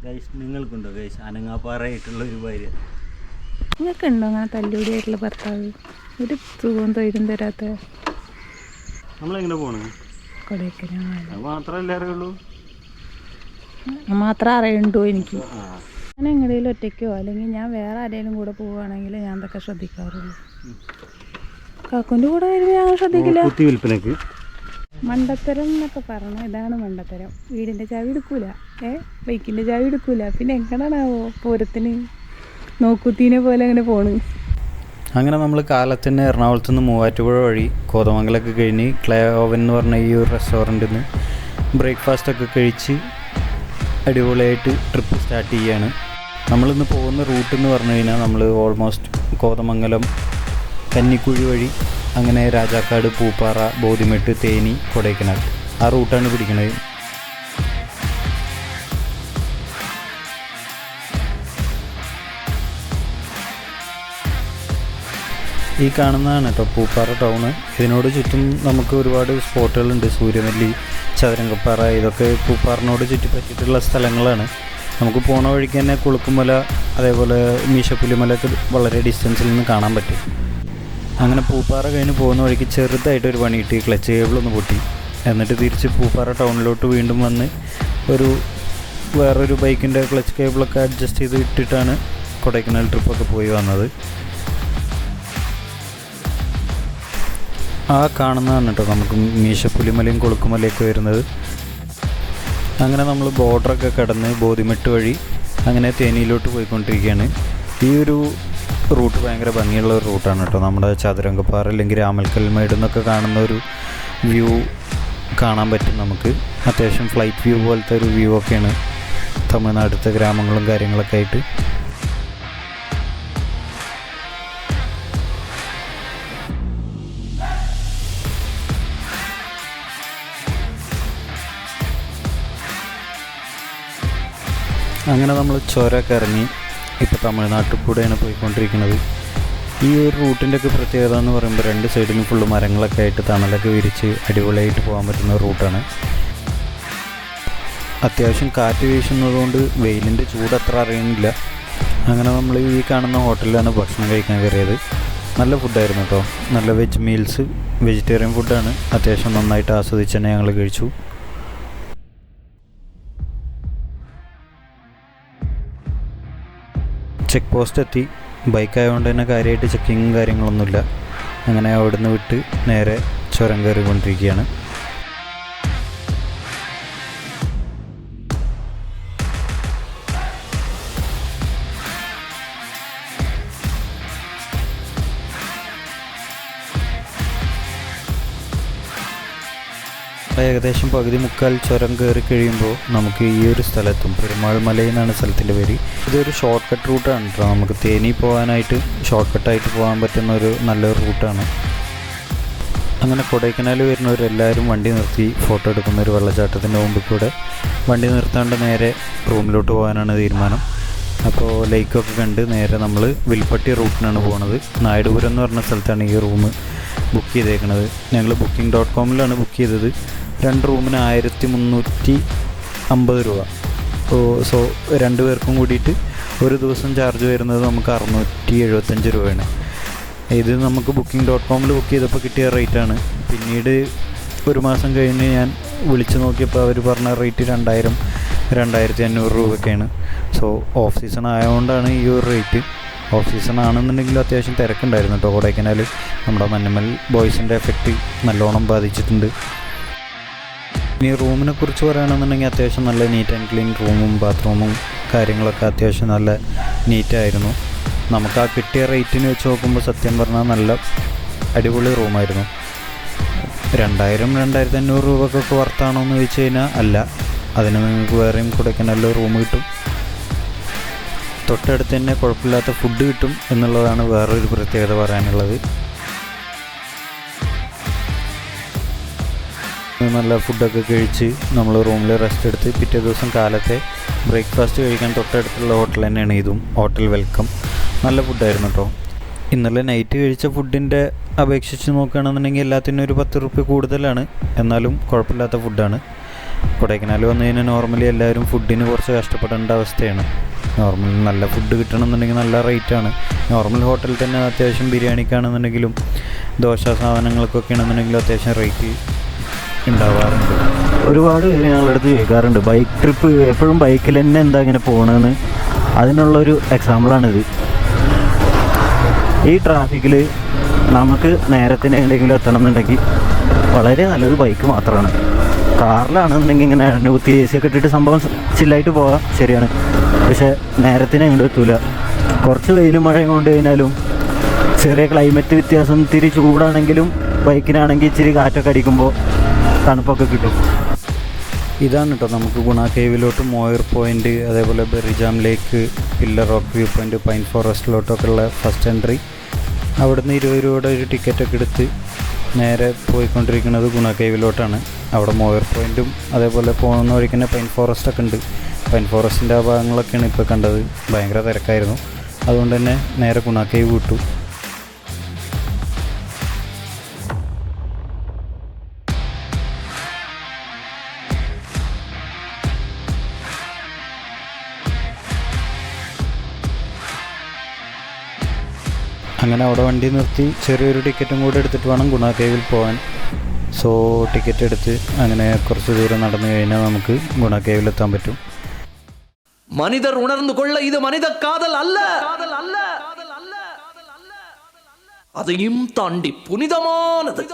Guys നിങ്ങൾക്കുണ്ടോ guys അനങ്ങാപ്പാറയായിട്ടുള്ള ഒരു ഭാര്യ? നിങ്ങൾക്കുണ്ടോ അങ്ങനെ തല്ലുകൂടിയായിട്ടുള്ള ഭർത്താവ്? ഒരു സുഖവും തൊഴിലും തരാത്ത? നമ്മളെങ്ങനെ പോണു? കൊടൈക്കനാൽ അത് മാത്രമല്ലേ അറിയുള്ളൂ? മാത്രം അറിയണ്ടോ എനിക്ക്? ഞാൻ എങ്ങനെയും ഒറ്റയ്ക്കോ അല്ലെങ്കിൽ ഞാൻ വേറെ ആരെങ്കിലും കൂടെ പോവുകയാണെങ്കിൽ ഞാൻ അതൊക്കെ ശ്രദ്ധിക്കാറുള്ളൂ. കാക്കുൻ്റെ കൂടെ വരുമ്പോൾ ഞാൻ ശ്രദ്ധിക്കില്ല. കുത്തി വിൽപ്പനക്ക് മണ്ടത്തരം എന്നൊക്കെ പറഞ്ഞു. ഇതാണ് മണ്ടത്തരം. വീടിൻ്റെ ചാവി എടുക്കൂല, ബൈക്കിൻ്റെ ചാവി എടുക്കൂല. പിന്നെ എങ്ങനെയാണാവോ പൂരത്തിന് നോക്കുത്തീനെ പോലെ അങ്ങനെ പോണ്. അങ്ങനെ നമ്മൾ കാലത്തിന് എറണാകുളത്ത് നിന്ന് മൂവാറ്റുപുഴ വഴി കോതമംഗലമൊക്കെ കഴിഞ്ഞ് ക്ലേ ഓവൻ എന്ന് പറഞ്ഞ ഈ ഒരു റെസ്റ്റോറൻറ്റിൽ നിന്ന് ബ്രേക്ക്ഫാസ്റ്റൊക്കെ കഴിച്ച് അടിപൊളിയായിട്ട് ട്രിപ്പ് സ്റ്റാർട്ട് ചെയ്യുകയാണ്. നമ്മളിന്ന് പോകുന്ന റൂട്ട് എന്ന് പറഞ്ഞു കഴിഞ്ഞാൽ നമ്മൾ ഓൾമോസ്റ്റ് കോതമംഗലം കന്നിക്കുഴി വഴി അങ്ങനെ രാജാക്കാട്, പൂപ്പാറ, ബോധിമെട്ട്, തേനി, കൊടൈക്കനാൽ ആ റൂട്ടാണ് പിടിക്കുന്നത്. ഈ കാണുന്നതാണ് കേട്ടോ പൂപ്പാറ ടൗണ്. ഇതിനോട് ചുറ്റും നമുക്ക് ഒരുപാട് സ്പോട്ടുകളുണ്ട്. സൂര്യനെല്ലി, ചതുരംഗപ്പാറ, ഇതൊക്കെ പൂപ്പാറിനോട് ചുറ്റിപ്പറ്റിയിട്ടുള്ള സ്ഥലങ്ങളാണ്. നമുക്ക് പോണ വഴിക്ക് തന്നെ കുളുക്കുമല, അതേപോലെ മീശപ്പുലിമലയൊക്കെ വളരെ ഡിസ്റ്റൻസിൽ നിന്ന് കാണാൻ പറ്റും. അങ്ങനെ പൂപ്പാറ കഴിഞ്ഞ് പോകുന്ന വഴിക്ക് ചെറുതായിട്ടൊരു പണി കിട്ടി. ക്ലച്ച് കേബിളൊന്ന് പൊട്ടി. എന്നിട്ട് തിരിച്ച് പൂപ്പാറ ടൗണിലോട്ട് വീണ്ടും വന്ന് വേറൊരു ബൈക്കിൻ്റെ ക്ലച്ച് കേബിളൊക്കെ അഡ്ജസ്റ്റ് ചെയ്ത് ഇട്ടിട്ടാണ് കൊടൈക്കനാൽ ട്രിപ്പൊക്കെ പോയി വന്നത്. ആ കാണുന്നതാണ് കേട്ടോ നമുക്ക് മീശപ്പുലിമലയും കൊളുക്കുമലയൊക്കെ വരുന്നത്. അങ്ങനെ നമ്മൾ ബോർഡറൊക്കെ കടന്ന് ബോധിമെട്ട് വഴി അങ്ങനെ തേനിയിലോട്ട് പോയിക്കൊണ്ടിരിക്കുകയാണ്. ഈ ഒരു റൂട്ട് ഭയങ്കര ഭംഗിയുള്ള ഒരു റൂട്ടാണ് കേട്ടോ. നമ്മുടെ ചതുരംഗപ്പാറ അല്ലെങ്കിൽ രാമൽക്കൽമേട് എന്നൊക്കെ കാണുന്ന ഒരു വ്യൂ കാണാൻ പറ്റും നമുക്ക്. അത്യാവശ്യം ഫ്ലൈറ്റ് വ്യൂ പോലത്തെ ഒരു വ്യൂ ഒക്കെയാണ് തമിഴ്നാട്ടിലത്തെ ഗ്രാമങ്ങളും കാര്യങ്ങളൊക്കെ ആയിട്ട്. അങ്ങനെ നമ്മൾ ചുരമൊക്കെ ഇറങ്ങി ഇപ്പോൾ തമിഴ്നാട്ടിൽ കൂടെയാണ് പോയിക്കൊണ്ടിരിക്കുന്നത്. ഈ ഒരു റൂട്ടിൻ്റെയൊക്കെ പ്രത്യേകത എന്ന് പറയുമ്പോൾ രണ്ട് സൈഡിലും ഫുള്ള് മരങ്ങളൊക്കെ ആയിട്ട് തണലൊക്കെ വിരിച്ച് അടിപൊളിയായിട്ട് പോകാൻ പറ്റുന്ന റൂട്ടാണ്. അത്യാവശ്യം കാറ്റ് വീശുന്നതുകൊണ്ട് വെയിലിൻ്റെ ചൂട് അത്ര അറിയുന്നില്ല. അങ്ങനെ നമ്മൾ ഈ കാണുന്ന ഹോട്ടലിലാണ് ഭക്ഷണം കഴിക്കാൻ കയറിയത്. നല്ല ഫുഡായിരുന്നു കേട്ടോ. നല്ല വെജ് മീൽസ്, വെജിറ്റേറിയൻ ഫുഡാണ്. അത്യാവശ്യം നന്നായിട്ട് ആസ്വദിച്ച് തന്നെ ഞങ്ങൾ കഴിച്ചു. ചെക്ക് പോസ്റ്റ് എത്തി. ബൈക്കായതുകൊണ്ട് തന്നെ കാര്യമായിട്ട് ചെക്കിങ്ങും കാര്യങ്ങളൊന്നുമില്ല. അങ്ങനെ അവിടെ നിന്ന് വിട്ട് നേരെ ചുരം കയറിക്കൊണ്ടിരിക്കുകയാണ്. ഏകദേശം പകുതി മുക്കാൽ ചുരം കയറി കഴിയുമ്പോൾ നമുക്ക് ഈ ഒരു സ്ഥലത്തും പെരുമാൾ മല എന്നാണ് സ്ഥലത്തിൻ്റെ പേര്. ഇതൊരു ഷോർട്ട് കട്ട് റൂട്ടാണ് കേട്ടോ. നമുക്ക് തേനി പോകാനായിട്ട് ഷോർട്ട് കട്ടായിട്ട് പോകാൻ പറ്റുന്ന ഒരു നല്ലൊരു റൂട്ടാണ്. അങ്ങനെ കൊടൈക്കനാൽ വരുന്നവരെല്ലാവരും വണ്ടി നിർത്തി ഫോട്ടോ എടുക്കുന്ന ഒരു വെള്ളച്ചാട്ടത്തിൻ്റെ മുമ്പിൽ കൂടെ വണ്ടി നിർത്താണ്ട് നേരെ റൂമിലോട്ട് പോകാനാണ് തീരുമാനം. അപ്പോൾ ലേക്കൊക്കെ കണ്ട് നേരെ നമ്മൾ വിൽപ്പട്ടി റൂട്ടിനാണ് പോകുന്നത്. നായിഡുപുരം എന്ന് പറഞ്ഞ സ്ഥലത്താണ് ഈ റൂം ബുക്ക് ചെയ്തേക്കുന്നത്. ഞങ്ങൾ booking.comലാണ് ബുക്ക് ചെയ്തത്. 2 റൂമിന് 1350 രൂപ. സോ 2 പേർക്കും കൂടിയിട്ട് ഒരു ദിവസം ചാർജ് വരുന്നത് നമുക്ക് 675 രൂപയാണ്. ഇത് നമുക്ക് booking.comൽ ബുക്ക് ചെയ്തപ്പോൾ കിട്ടിയ റേറ്റാണ്. പിന്നീട് ഒരു മാസം കഴിഞ്ഞ് ഞാൻ വിളിച്ച് നോക്കിയപ്പോൾ അവർ പറഞ്ഞ റേറ്റ് 2000-2500 രൂപയൊക്കെയാണ്. സോ ഓഫ് സീസൺ ആയതുകൊണ്ടാണ് ഈ ഒരു റേറ്റ്. ഓഫ് സീസൺ ആണെന്നുണ്ടെങ്കിലും അത്യാവശ്യം തിരക്കുണ്ടായിരുന്നു കേട്ടോ കൊടൈക്കനാൽ. നമ്മുടെ മഞ്ഞമ്മൽ ബോയ്സിൻ്റെ എഫക്റ്റ് നല്ലോണം ബാധിച്ചിട്ടുണ്ട്. ഇനി റൂമിനെ കുറിച്ച് പറയുകയാണെന്നുണ്ടെങ്കിൽ അത്യാവശ്യം നല്ല നീറ്റ് ആൻഡ് ക്ലീൻ റൂമും ബാത്റൂമും കാര്യങ്ങളൊക്കെ അത്യാവശ്യം നല്ല നീറ്റായിരുന്നു. നമുക്ക് ആ കിട്ടിയ റേറ്റിന് വെച്ച് നോക്കുമ്പോൾ സത്യം പറഞ്ഞാൽ നല്ല അടിപൊളി റൂമായിരുന്നു. 2000-2500 രൂപക്കൊക്കെ വർത്താണോ എന്ന് ചോദിച്ചു കഴിഞ്ഞാൽ അല്ല. അതിന് നിങ്ങൾക്ക് വേറെയും കൊടൈക്കനാലിൽ റൂം കിട്ടും. തൊട്ടടുത്ത് തന്നെ കുഴപ്പമില്ലാത്ത ഫുഡ് കിട്ടും എന്നുള്ളതാണ് വേറൊരു പ്രത്യേകത പറയാനുള്ളത്. നല്ല ഫുഡൊക്കെ കഴിച്ച് നമ്മൾ റൂമിൽ റെസ്റ്റ് എടുത്ത് പിറ്റേ ദിവസം കാലത്തെ ബ്രേക്ക്ഫാസ്റ്റ് കഴിക്കാൻ തൊട്ടടുത്തുള്ള ഹോട്ടൽ തന്നെയാണ് ഇതും. Hotel welcome. നല്ല ഫുഡായിരുന്നു കേട്ടോ. ഇന്നലെ നൈറ്റ് കഴിച്ച ഫുഡിൻ്റെ അപേക്ഷിച്ച് നോക്കുകയാണെന്നുണ്ടെങ്കിൽ എല്ലാത്തിനും ഒരു 10 രൂപ കൂടുതലാണ്. എന്നാലും കുഴപ്പമില്ലാത്ത ഫുഡാണ്. കൊടൈക്കനാൽ വന്നു കഴിഞ്ഞാൽ നോർമലി എല്ലാവരും ഫുഡിന് കുറച്ച് കഷ്ടപ്പെടേണ്ട അവസ്ഥയാണ്. നല്ല ഫുഡ് കിട്ടണമെന്നുണ്ടെങ്കിൽ നല്ല റേറ്റാണ്. നോർമൽ ഹോട്ടലിൽ തന്നെ അത്യാവശ്യം ബിരിയാണിക്കാണെന്നുണ്ടെങ്കിലും ദോശ സാധനങ്ങൾക്കൊക്കെ ആണെന്നുണ്ടെങ്കിലും അത്യാവശ്യം റേറ്റ് ഉണ്ടാവാറുണ്ട്. ഒരുപാട് പേര് ഞങ്ങളുടെ അടുത്ത് ചോദിക്കാറുണ്ട് ബൈക്ക് ട്രിപ്പ് എപ്പോഴും ബൈക്കിൽ തന്നെ എന്താ ഇങ്ങനെ പോകണമെന്ന്. അതിനുള്ളൊരു എക്സാമ്പിളാണിത്. ഈ ട്രാഫിക്കിൽ നമുക്ക് നേരത്തിന് എവിടെയെങ്കിലും എത്തണം എന്നുണ്ടെങ്കിൽ വളരെ നല്ലത് ബൈക്ക് മാത്രമാണ്. കാറിലാണെന്നുണ്ടെങ്കിൽ ഇങ്ങനെ കുത്തി AC ഒക്കെ ഇട്ടിട്ട് സംഭവം ചില്ലായിട്ട് പോകാം, ശരിയാണ്. പക്ഷേ നേരത്തിന് അങ്ങോട്ട് എത്തൂല. കുറച്ച് വെയിലും മഴയും കൊണ്ട് കഴിഞ്ഞാലും ചെറിയ ക്ലൈമറ്റ് വ്യത്യാസം, ഇത്തിരി ചൂടാണെങ്കിലും ബൈക്കിനാണെങ്കിൽ ഇച്ചിരി കാറ്റൊക്കെ അടിക്കുമ്പോൾ തണുപ്പൊക്കെ കിട്ടും. ഇതാണ് കേട്ടോ നമുക്ക് ഗുണ കേവിലോട്ട് മോയർ പോയിൻ്റ്, അതേപോലെ Berijam lake, pillar rock view point, pine ഫോറസ്റ്റിലോട്ടൊക്കെ ഉള്ള ഫസ്റ്റ് എൻട്രി. അവിടുന്ന് 20 രൂപയുടെ ഒരു ടിക്കറ്റൊക്കെ എടുത്ത് നേരെ പോയിക്കൊണ്ടിരിക്കുന്നത് ഗുണ കേവിലോട്ടാണ്. അവിടെ മോയർ പോയിൻറ്റും അതേപോലെ പോകുന്ന വഴിക്ക് തന്നെ പൈൻ ഫോറസ്റ്റൊക്കെ ഉണ്ട്. പൈൻ ഫോറസ്റ്റിൻ്റെ ആ ഭാഗങ്ങളൊക്കെയാണ് ഇപ്പോൾ കണ്ടത്. ഭയങ്കര തിരക്കായിരുന്നു. അതുകൊണ്ട് തന്നെ നേരെ ഗുണ കേവ് വിട്ടു. അങ്ങനെ അവിടെ വണ്ടി നിർത്തി ചെറിയൊരു ടിക്കറ്റും കൂടെ എടുത്തിട്ട് വേണം ഗുണ കേവിൽ പോകാൻ. സോ ടിക്കറ്റ് എടുത്ത് അങ്ങനെ കുറച്ച് ദൂരം നടന്നു കഴിഞ്ഞാൽ നമുക്ക് ഗുണ കേവിലെത്താൻ പറ്റും. മനിതർ ഉണർന്നുകൊള്ള ഇത് മനിത കാതൽ അല്ല, അതെയും താണ്ടി പുനിതമാനത്.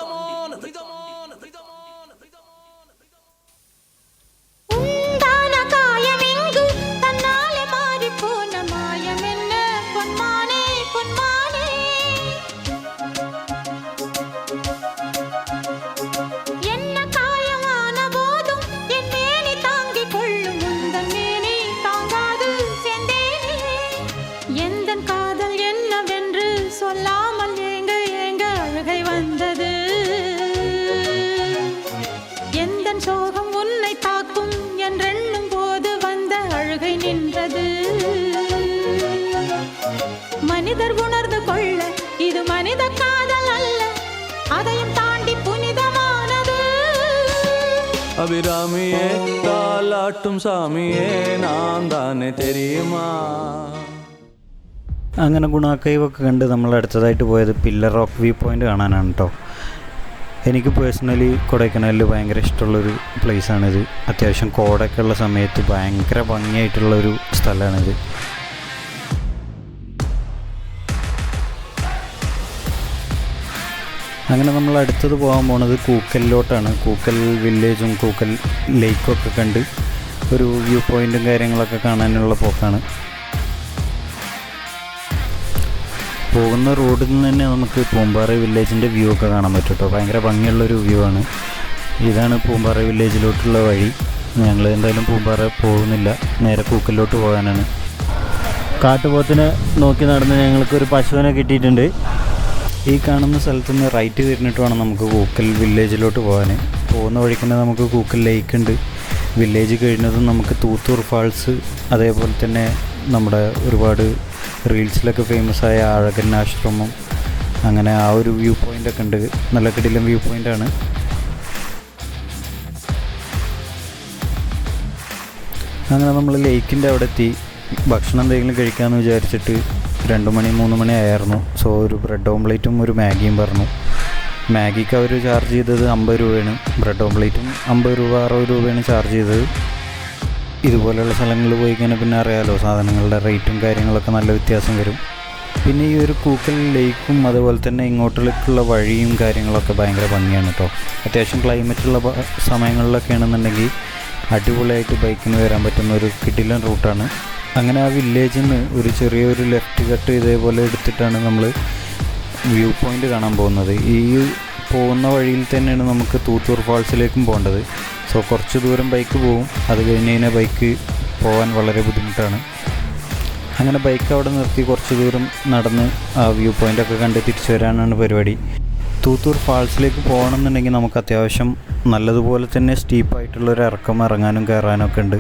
மனிதர் உணர்ந்து கொள்ள இது மனித காதல் அல்ல, அதையும் தாண்டி புனிதமானது. அபிராமியே தாலாட்டும் சாமியே நான் தானே தெரியுமா. അങ്ങനെ ഗുണ കേവൊക്കെ കണ്ട് നമ്മൾ അടുത്തതായിട്ട് പോയത് പില്ലർ റോക്ക് വ്യൂ പോയിൻ്റ് കാണാനാണ് കേട്ടോ. എനിക്ക് പേഴ്സണലി കൊടൈക്കനാലിൽ ഭയങ്കര ഇഷ്ടമുള്ളൊരു പ്ലേസാണിത്. അത്യാവശ്യം കോടൊക്കെ ഉള്ള സമയത്ത് ഭയങ്കര ഭംഗിയായിട്ടുള്ളൊരു സ്ഥലമാണിത്. അങ്ങനെ നമ്മൾ അടുത്തത് പോകാൻ പോണത് കൂക്കലിലോട്ടാണ്. കൂക്കൽ വില്ലേജും കൂക്കൽ ലേക്കൊക്കെ കണ്ട് ഒരു വ്യൂ പോയിൻറ്റും കാര്യങ്ങളൊക്കെ കാണാനുള്ള പോക്കാണ്. പോകുന്ന റോഡിൽ നിന്ന് തന്നെ നമുക്ക് പൂമ്പാറ വില്ലേജിൻ്റെ വ്യൂ ഒക്കെ കാണാൻ പറ്റും കേട്ടോ. ഭയങ്കര ഭംഗിയുള്ളൊരു വ്യൂ ആണ്. ഇതാണ് പൂമ്പാറ വില്ലേജിലോട്ടുള്ള വഴി. ഞങ്ങൾ എന്തായാലും പൂമ്പാറ പോകുന്നില്ല, നേരെ കൂക്കലിലോട്ട് പോകാനാണ്. കാട്ടുപോത്തിനെ നോക്കി നടന്ന് ഞങ്ങൾക്കൊരു പശുവിനെ കിട്ടിയിട്ടുണ്ട്. ഈ കാണുന്ന സ്ഥലത്ത് നിന്ന് റൈറ്റ് തിരിഞ്ഞിട്ട് വേണം നമുക്ക് കൂക്കൽ വില്ലേജിലോട്ട് പോകാൻ. പോകുന്ന വഴിക്ക് തന്നെ നമുക്ക് കൂക്കൽ ലേക്ക് ഉണ്ട്. വില്ലേജ് കഴിഞ്ഞതും നമുക്ക് തൂത്തൂർ ഫാൾസ്, അതേപോലെ തന്നെ നമ്മുടെ ഒരുപാട് റീൽസിലൊക്കെ ഫേമസ് ആയ അഴകൻ ആശ്രമം, അങ്ങനെ ആ ഒരു വ്യൂ പോയിൻ്റൊക്കെ ഉണ്ട്. നല്ല കിടിലം വ്യൂ പോയിൻ്റാണ്. അങ്ങനെ നമ്മൾ ലേക്കിൻ്റെ അവിടെ എത്തി. ഭക്ഷണം എന്തെങ്കിലും കഴിക്കാമെന്ന് വിചാരിച്ചിട്ട് 2 മണി 3 മണി ആയിരുന്നു. സോ ഒരു ബ്രെഡ് ഓംലേറ്റും ഒരു മാഗിയും പറഞ്ഞു. മാഗിക്ക് അവർ ചാർജ് ചെയ്തത് 50 രൂപയാണ്. ബ്രെഡ് ഓംലേറ്റും 50 രൂപ 60 രൂപയാണ് ചാർജ് ചെയ്തത്. ഇതുപോലെയുള്ള സ്ഥലങ്ങളിൽ പോയി കഴിഞ്ഞാൽ പിന്നെ അറിയാമല്ലോ, സാധനങ്ങളുടെ റേറ്റും കാര്യങ്ങളൊക്കെ നല്ല വ്യത്യാസം വരും. പിന്നെ ഈ ഒരു കൂക്കൽ ലേക്കും അതുപോലെ തന്നെ ഇങ്ങോട്ടേക്കുള്ള വഴിയും കാര്യങ്ങളൊക്കെ ഭയങ്കര ഭംഗിയാണ് കേട്ടോ. അത്യാവശ്യം ക്ലൈമറ്റുള്ള സമയങ്ങളിലൊക്കെ ആണെന്നുണ്ടെങ്കിൽ അടിപൊളിയായിട്ട് ബൈക്കിന് വരാൻ പറ്റുന്ന ഒരു കിടിലൻ റൂട്ടാണ്. അങ്ങനെ ആ വില്ലേജിൽ നിന്ന് ഒരു ചെറിയൊരു ലെഫ്റ്റ് കട്ട് ഇതേപോലെ എടുത്തിട്ടാണ് നമ്മൾ വ്യൂ പോയിൻ്റ് കാണാൻ പോകുന്നത്. ഈ പോകുന്ന വഴിയിൽ തന്നെയാണ് നമുക്ക് തൂത്തൂർ ഫാൾസിലേക്കും പോകേണ്ടത്. സോ കുറച്ച് ദൂരം ബൈക്ക് പോകും. അത് കഴിഞ്ഞ് കഴിഞ്ഞാൽ ബൈക്ക് പോകാൻ വളരെ ബുദ്ധിമുട്ടാണ്. അങ്ങനെ ബൈക്ക് അവിടെ നിർത്തി കുറച്ച് ദൂരം നടന്ന് ആ വ്യൂ പോയിൻ്റൊക്കെ കണ്ട് തിരിച്ചു വരാനാണ് പരിപാടി. തൂത്തൂർ ഫാൾസിലേക്ക് പോകണമെന്നുണ്ടെങ്കിൽ നമുക്ക് അത്യാവശ്യം നല്ലതുപോലെ തന്നെ സ്റ്റീപ്പായിട്ടുള്ളൊരു ഇറങ്ങാനും കയറാനും ഒക്കെ ഉണ്ട്.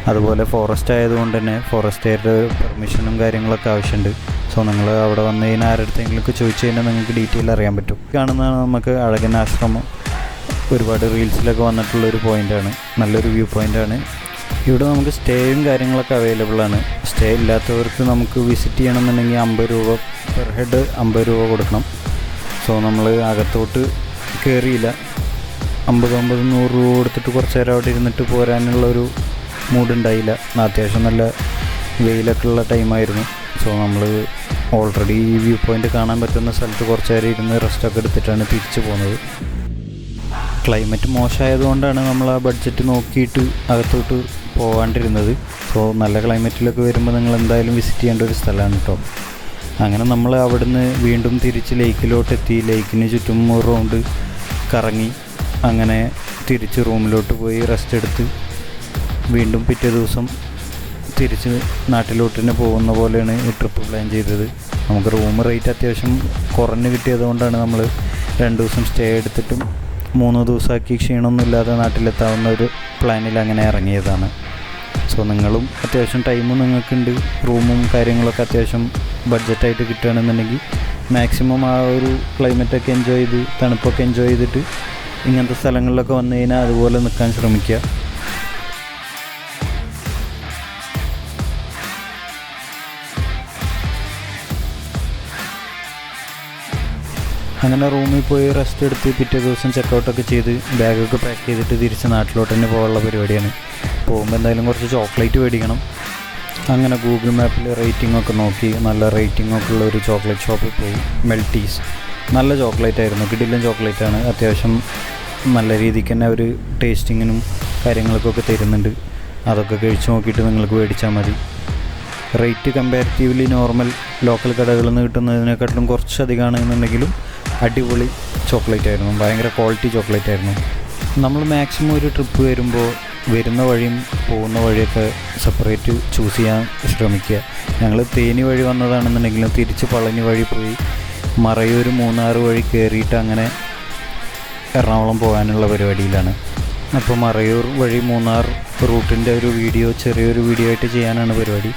അതുപോലെ ഫോറസ്റ്റ് ആയതുകൊണ്ട് തന്നെ ഫോറസ്റ്റുകാരുടെ പെർമിഷനും കാര്യങ്ങളൊക്കെ ആവശ്യമുണ്ട്. സോ നിങ്ങൾ അവിടെ വന്നു കഴിഞ്ഞാൽ ആരുടെയെങ്കിലുമൊക്കെ ചോദിച്ചു കഴിഞ്ഞാൽ നിങ്ങൾക്ക് ഡീറ്റെയിൽ അറിയാൻ പറ്റും. കാണുന്നതാണ് നമുക്ക് അഴകൻ ആശ്രമം. ഒരുപാട് റീൽസിലൊക്കെ വന്നിട്ടുള്ളൊരു പോയിൻ്റാണ്, നല്ലൊരു വ്യൂ പോയിൻ്റാണ്. ഇവിടെ നമുക്ക് സ്റ്റേയും കാര്യങ്ങളൊക്കെ അവൈലബിൾ ആണ്. സ്റ്റേ ഇല്ലാത്തവർക്ക് നമുക്ക് വിസിറ്റ് ചെയ്യണമെന്നുണ്ടെങ്കിൽ 50 രൂപ പെർ ഹെഡ് 50 രൂപ കൊടുക്കണം. സോ നമ്മൾ അകത്തോട്ട് കയറിയില്ല. 50-100 രൂപ കൊടുത്തിട്ട് കുറച്ച് നേരം അവിടെ ഇരുന്നിട്ട് പോരാനുള്ളൊരു മൂഡുണ്ടായില്ല. അത്യാവശ്യം നല്ല വെയിലൊക്കെ ഉള്ള ടൈമായിരുന്നു. സോ നമ്മൾ ഓൾറെഡി ഈ വ്യൂ പോയിൻ്റ് കാണാൻ പറ്റുന്ന സ്ഥലത്ത് കുറച്ച് നേരം ഇരുന്ന് റെസ്റ്റൊക്കെ എടുത്തിട്ടാണ് തിരിച്ചു പോകുന്നത്. ക്ലൈമറ്റ് മോശമായതുകൊണ്ടാണ് നമ്മൾ ആ ബഡ്ജറ്റ് നോക്കിയിട്ട് അകത്തോട്ട് പോകാണ്ടിരുന്നത്. സോ നല്ല ക്ലൈമറ്റിലൊക്കെ വരുമ്പോൾ നിങ്ങൾ എന്തായാലും വിസിറ്റ് ചെയ്യേണ്ട ഒരു സ്ഥലമാണ് കേട്ടോ. അങ്ങനെ നമ്മൾ അവിടുന്ന് വീണ്ടും തിരിച്ച് ലേക്കിലോട്ടെത്തി. ലേക്കിന് ചുറ്റും ഒരു റൗണ്ട് കറങ്ങി അങ്ങനെ തിരിച്ച് റൂമിലോട്ട് പോയി റെസ്റ്റ് എടുത്ത് വീണ്ടും പിറ്റേ ദിവസം തിരിച്ച് നാട്ടിലോട്ട് തന്നെ പോകുന്ന പോലെയാണ് ഈ ട്രിപ്പ് പ്ലാൻ ചെയ്തത്. നമുക്ക് റൂം റേറ്റ് അത്യാവശ്യം കുറഞ്ഞ് കിട്ടിയതുകൊണ്ടാണ് നമ്മൾ 2 ദിവസം സ്റ്റേ എടുത്തിട്ടും 3 ദിവസമാക്കി ക്ഷീണമൊന്നുമില്ലാതെ നാട്ടിലെത്താവുന്ന ഒരു പ്ലാനിൽ അങ്ങനെ ഇറങ്ങിയതാണ്. സോ നിങ്ങളും അത്യാവശ്യം ടൈമും നിങ്ങൾക്കുണ്ട്, റൂമും കാര്യങ്ങളൊക്കെ അത്യാവശ്യം ബഡ്ജറ്റായിട്ട് കിട്ടുകയാണെന്നുണ്ടെങ്കിൽ മാക്സിമം ആ ഒരു ക്ലൈമറ്റൊക്കെ എൻജോയ് ചെയ്ത് തണുപ്പൊക്കെ എൻജോയ് ചെയ്തിട്ട് ഇങ്ങനത്തെ സ്ഥലങ്ങളിലൊക്കെ വന്നു കഴിഞ്ഞാൽ അതുപോലെ നിൽക്കാൻ ശ്രമിക്കുക. അങ്ങനെ റൂമിൽ പോയി റെസ്റ്റ് എടുത്ത് പിറ്റേ ദിവസം ചെക്കൗട്ടൊക്കെ ചെയ്ത് ബാഗൊക്കെ പാക്ക് ചെയ്തിട്ട് തിരിച്ച് നാട്ടിലോട്ട് തന്നെ പോകാനുള്ള പരിപാടിയാണ്. പോകുമ്പോൾ എന്തായാലും കുറച്ച് ചോക്ലേറ്റ് മേടിക്കണം. അങ്ങനെ ഗൂഗിൾ മാപ്പിൽ റേറ്റിംഗ് ഒക്കെ നോക്കി നല്ല റേറ്റിംഗ് ഒക്കെ ഉള്ള ഒരു ചോക്ലേറ്റ് ഷോപ്പിൽ പോയി. മെൽറ്റീസ് നല്ല ചോക്ലേറ്റ് ആയിരുന്നു, കിടിലൻ ചോക്ലേറ്റാണ്. അത്യാവശ്യം നല്ല രീതിക്ക് തന്നെ അവർ ടേസ്റ്റിങ്ങിനും കാര്യങ്ങൾക്കൊക്കെ തരുന്നുണ്ട്. അതൊക്കെ കഴിച്ച് നോക്കിയിട്ട് നിങ്ങൾക്ക് മേടിച്ചാൽ മതി. റേറ്റ് കമ്പാരിറ്റീവ്ലി നോർമൽ ലോക്കൽ കടകളിൽ നിന്ന് കിട്ടുന്നതിനെക്കാട്ടിലും കുറച്ചധികമാണെന്നുണ്ടെങ്കിലും അടിപൊളി ചോക്ലേറ്റ് ആയിരുന്നു, ഭയങ്കര ക്വാളിറ്റി ചോക്ലേറ്റ് ആയിരുന്നു. നമ്മൾ മാക്സിമം ഒരു ട്രിപ്പ് വരുമ്പോൾ വരുന്ന വഴിയും പോകുന്ന വഴിയൊക്കെ സെപ്പറേറ്റ് ചൂസ് ചെയ്യാൻ ശ്രമിക്കുക. ഞങ്ങൾ തേനി വഴി വന്നതാണെന്നുണ്ടെങ്കിലും തിരിച്ച് പളനി വഴി പോയി മറയൂർ മൂന്നാർ വഴി കയറിയിട്ട് അങ്ങനെ എറണാകുളം പോകാനുള്ള പരിപാടിയിലാണ്. അപ്പോൾ മറയൂർ വഴി മൂന്നാർ റൂട്ടിൻ്റെ ഒരു വീഡിയോ ചെറിയൊരു വീഡിയോ ആയിട്ട് ചെയ്യാനാണ് പരിപാടി.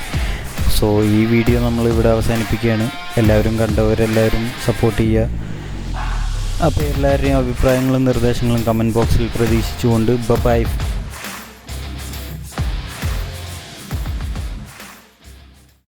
സോ ഈ വീഡിയോ നമ്മളിവിടെ അവസാനിപ്പിക്കുകയാണ്. എല്ലാവരും കണ്ടവരെല്ലാവരും സപ്പോർട്ട് ചെയ്യുക. അപ്പോൾ എല്ലാവരുടെയും അഭിപ്രായങ്ങളും നിർദ്ദേശങ്ങളും കമൻറ്റ് ബോക്സിൽ പ്രതീക്ഷിച്ചുകൊണ്ട് ബൈ.